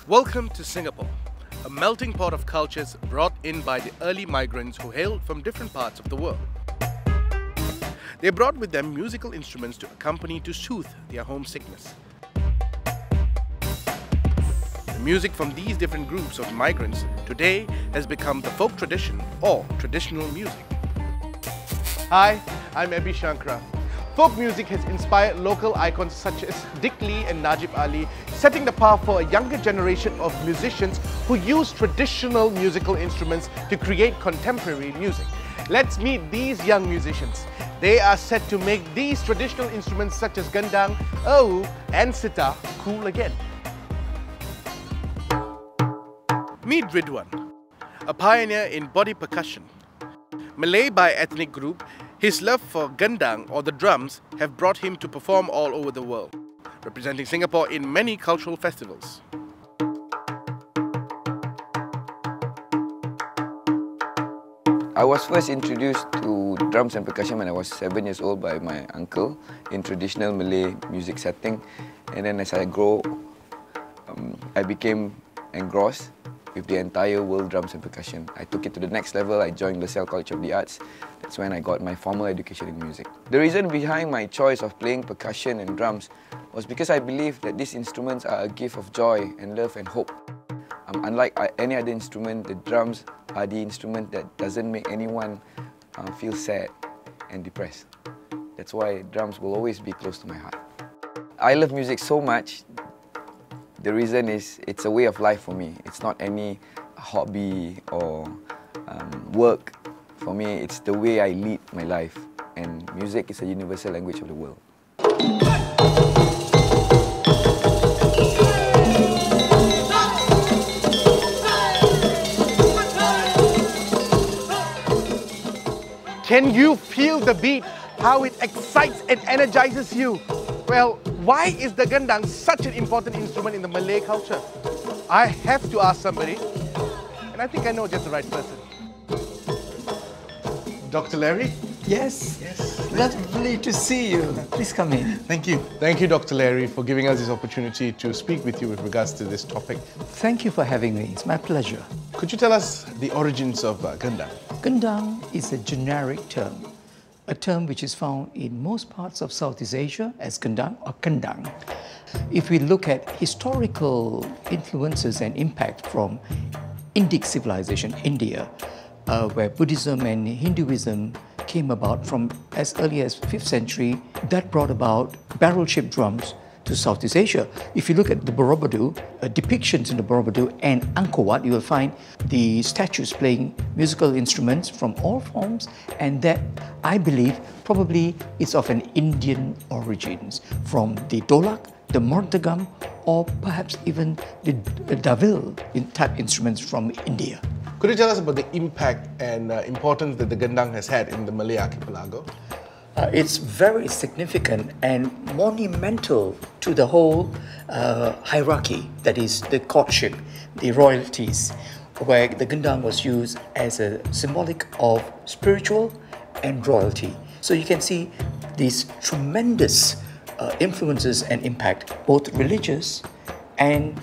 Welcome to Singapore, a melting pot of cultures brought in by the early migrants who hailed from different parts of the world. They brought with them musical instruments to accompany to soothe their homesickness. The music from these different groups of migrants today has become the folk tradition or traditional music. Hi, I'm Abhi Shankara. Folk music has inspired local icons such as Dick Lee and Najib Ali, setting the path for a younger generation of musicians who use traditional musical instruments to create contemporary music. Let's meet these young musicians. They are set to make these traditional instruments such as Gendang, Er-Hu and Sitar cool again. Meet Ridwan, a pioneer in body percussion. Malay by ethnic group, his love for Gendang or the drums have brought him to perform all over the world, representing Singapore in many cultural festivals. I was first introduced to drums and percussion when I was 7 years old by my uncle in traditional Malay music setting. And then as I grew, I became engrossed with the entire world drums and percussion. I took it to the next level. I joined LaSalle College of the Arts. That's when I got my formal education in music. The reason behind my choice of playing percussion and drums was because I believe that these instruments are a gift of joy and love and hope. Unlike any other instrument, the drums are the instrument that doesn't make anyone feel sad and depressed. That's why drums will always be close to my heart. I love music so much. The reason is it's a way of life for me. It's not any hobby or work. For me, it's the way I lead my life. And music is a universal language of the world. Can you feel the beat? How it excites and energizes you? Well, why is the Gendang such an important instrument in the Malay culture? I have to ask somebody, and I think I know just the right person. Dr. Larry? Yes. Lovely to see you. Please come in. Thank you. Thank you, Dr. Larry, for giving us this opportunity to speak with you with regards to this topic. Thank you for having me. It's my pleasure. Could you tell us the origins of Gendang? Gendang is a generic term, a term which is found in most parts of Southeast Asia as Gendang or Kendang. If we look at historical influences and impact from Indic civilization, India, where Buddhism and Hinduism came about from as early as 5th century, that brought about barrel-shaped drums to Southeast Asia. If you look at the Borobudur, depictions in the Borobudur and Angkor Wat, you will find the statues playing musical instruments from all forms, and that, I believe, probably is of an Indian origins, from the dolak, the mortagam, or perhaps even the davil type instruments from India. Could you tell us about the impact and importance that the Gendang has had in the Malay archipelago? It's very significant and monumental to the whole hierarchy, that is the courtship, the royalties, where the Gendang was used as a symbolic of spiritual and royalty. So you can see these tremendous influences and impact, both religious and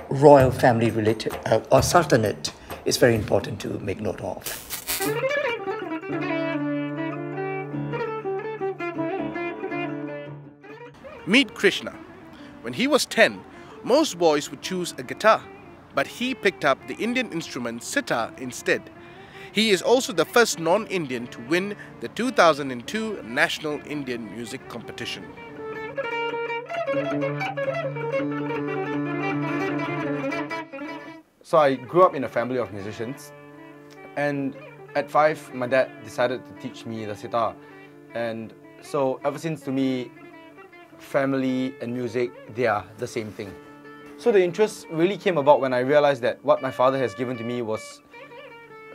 royal family related, or sultanate is very important to make note of. Meet Krishna. When he was 10, most boys would choose a guitar, but he picked up the Indian instrument sitar instead. He is also the first non-Indian to win the 2002 National Indian Music Competition. So I grew up in a family of musicians, and at 5, my dad decided to teach me the sitar. And so ever since, to me, family and music, they are the same thing. So the interest really came about when I realized that what my father has given to me was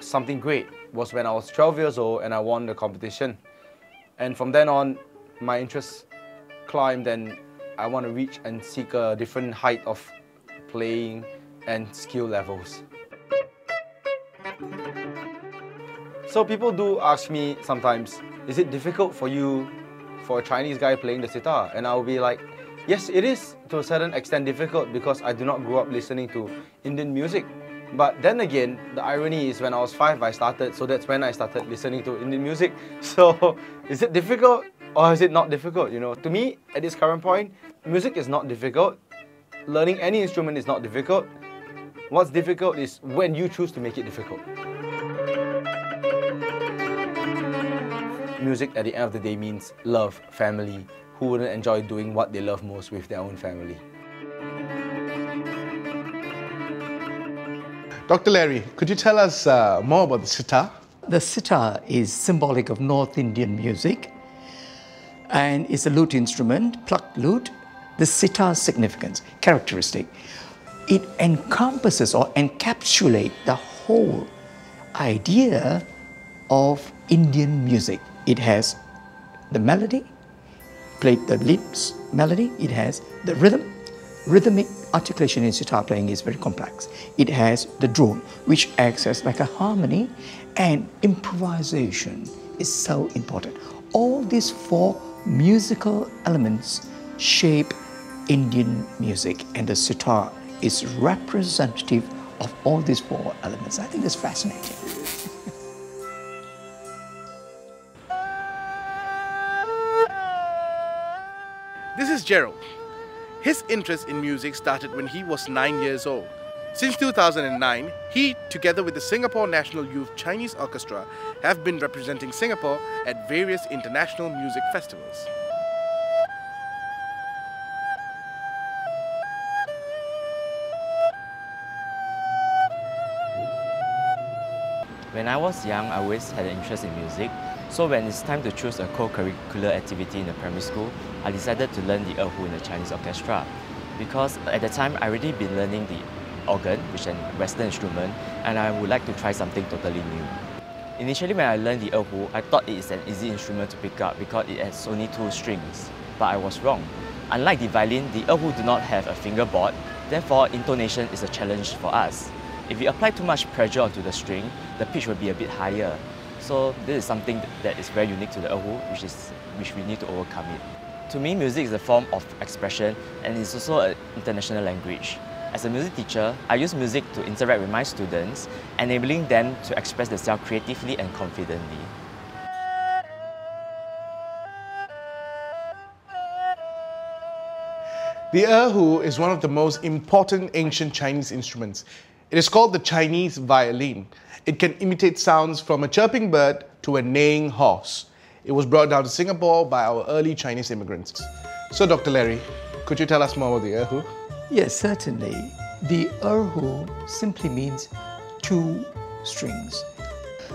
something great. Was when I was 12 years old and I won the competition. And from then on, my interest climbed, and I want to reach and seek a different height of playing and skill levels. So people do ask me sometimes, is it difficult for you, for a Chinese guy playing the sitar? And I'll be like, Yes, it is to a certain extent difficult because I do not grow up listening to Indian music. But then again, the irony is when I was 5, I started, so that's when I started listening to Indian music. So, is it difficult or is it not difficult? You know, to me, at this current point, music is not difficult. Learning any instrument is not difficult. What's difficult is when you choose to make it difficult. Music at the end of the day means love, family. Who wouldn't enjoy doing what they love most with their own family? Dr. Larry, could you tell us more about the sitar? The sitar is symbolic of North Indian music and it's a lute instrument, plucked lute. The sitar's significance, characteristic, it encompasses or encapsulates the whole idea of Indian music. It has the melody, played the lips melody, it has the rhythm. Rhythmic articulation in sitar playing is very complex. It has the drone, which acts as like a harmony, and improvisation is so important. All these 4 musical elements shape Indian music, and the sitar is representative of all these 4 elements. I think it's fascinating. This is Gerald. His interest in music started when he was 9 years old. Since 2009, he, together with the Singapore National Youth Chinese Orchestra, have been representing Singapore at various international music festivals. When I was young, I always had an interest in music. So when it's time to choose a co-curricular activity in the primary school, I decided to learn the Er-Hu in the Chinese orchestra. Because at the time, I already been learning the organ, which is a Western instrument, and I would like to try something totally new. Initially, when I learned the Er-Hu, I thought it is an easy instrument to pick up because it has only 2 strings. But I was wrong. Unlike the violin, the Er-Hu do not have a fingerboard, therefore intonation is a challenge for us. If we apply too much pressure onto the string, the pitch will be a bit higher. So this is something that is very unique to the Er-Hu, which we need to overcome it. To me, music is a form of expression and it's also an international language. As a music teacher, I use music to interact with my students, enabling them to express themselves creatively and confidently. The Er-Hu is one of the most important ancient Chinese instruments. It is called the Chinese violin. It can imitate sounds from a chirping bird to a neighing horse. It was brought down to Singapore by our early Chinese immigrants. So, Dr. Larry, could you tell us more about the Er-Hu? Yes, certainly. The Er-Hu simply means 2 strings.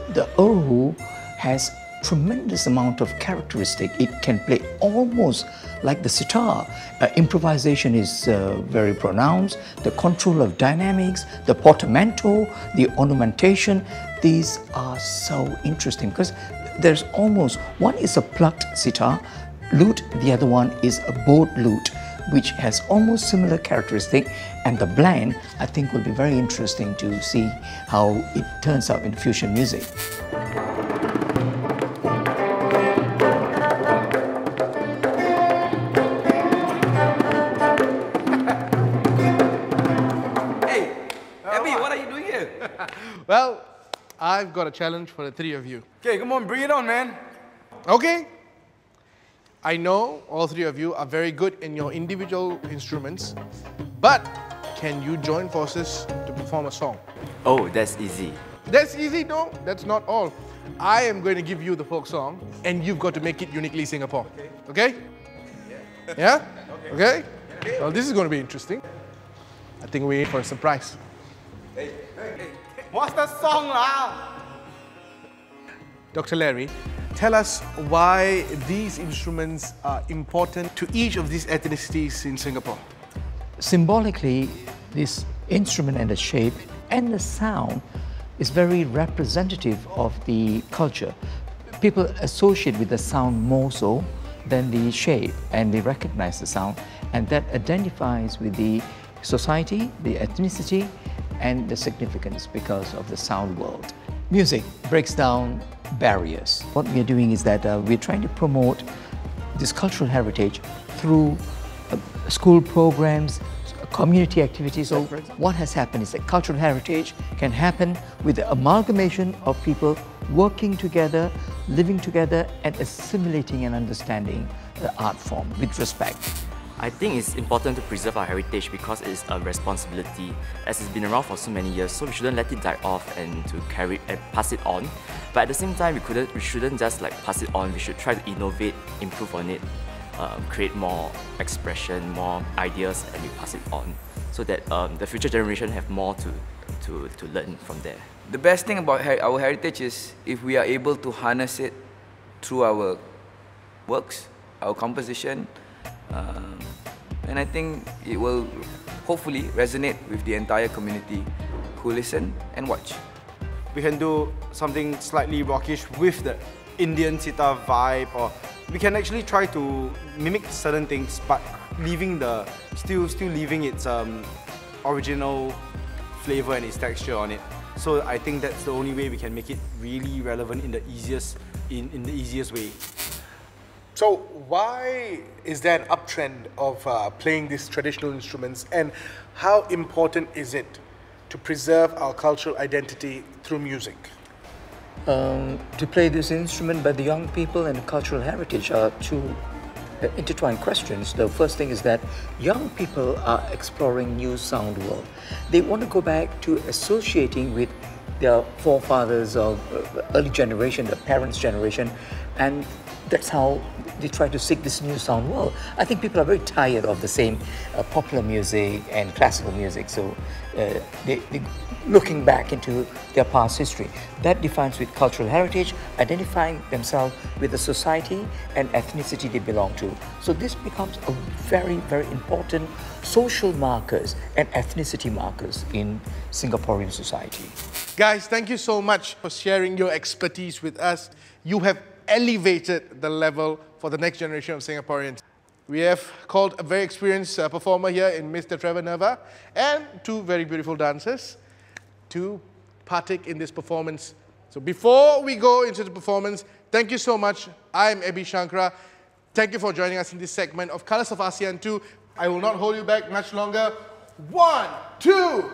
The Er-Hu has tremendous amount of characteristic. It can play almost like the sitar. Improvisation is very pronounced. The control of dynamics, the portamento, the ornamentation, these are so interesting because there's almost, one is a plucked sitar lute, the other one is a bowed lute, which has almost similar characteristic, and the blend I think will be very interesting to see how it turns out in fusion music. Well, I've got a challenge for the 3 of you. Okay, come on, bring it on, man. Okay. I know all 3 of you are very good in your individual instruments, but can you join forces to perform a song? Oh, that's easy. That's easy, no? That's not all. I am going to give you the folk song, and you've got to make it uniquely Singapore. Okay? Yeah? Okay? Well, this is going to be interesting. I think we're in for a surprise. Hey, what's the song now? Dr. Larry, tell us why these instruments are important to each of these ethnicities in Singapore. Symbolically, this instrument and the shape and the sound is very representative of the culture. People associate with the sound more so than the shape, and they recognize the sound, and that identifies with the society, the ethnicity, and the significance because of the sound world. Music breaks down barriers. What we are doing is that we're trying to promote this cultural heritage through school programs, community activities. So what has happened is that cultural heritage can happen with the amalgamation of people working together, living together, and assimilating and understanding the art form with respect. I think it's important to preserve our heritage because it is a responsibility, as it's been around for so many years, so we shouldn't let it die off and to carry and pass it on. But at the same time, we shouldn't just like pass it on. We should try to innovate, improve on it, create more expression, more ideas, and we pass it on, so that the future generation have more to learn from there. The best thing about our heritage is if we are able to harness it through our works, our composition, and I think it will hopefully resonate with the entire community who listen and watch. We can do something slightly rockish with the Indian sitar vibe, or we can actually try to mimic certain things but leaving still leaving its original flavor and its texture on it. So I think that's the only way we can make it really relevant in the easiest way. So why is there an uptrend of playing these traditional instruments, and how important is it to preserve our cultural identity through music? To play this instrument by the young people and cultural heritage are two intertwined questions. The first thing is that young people are exploring new sound world. They want to go back to associating with their forefathers of early generation, the parents' generation, and that's how they try to seek this new sound world. I think people are very tired of the same popular music and classical music, so they looking back into their past history. That defines with cultural heritage, identifying themselves with the society and ethnicity they belong to. So this becomes a very, very important social markers and ethnicity markers in Singaporean society. Guys, thank you so much for sharing your expertise with us. You have elevated the level for the next generation of Singaporeans. We have called a very experienced performer here in Mr. Trevor Neva and two very beautiful dancers to partake in this performance. So before we go into the performance, thank you so much. I'm Abhi Shankara. Thank you for joining us in this segment of Colours of ASEAN 2. I will not hold you back much longer. 1, 2,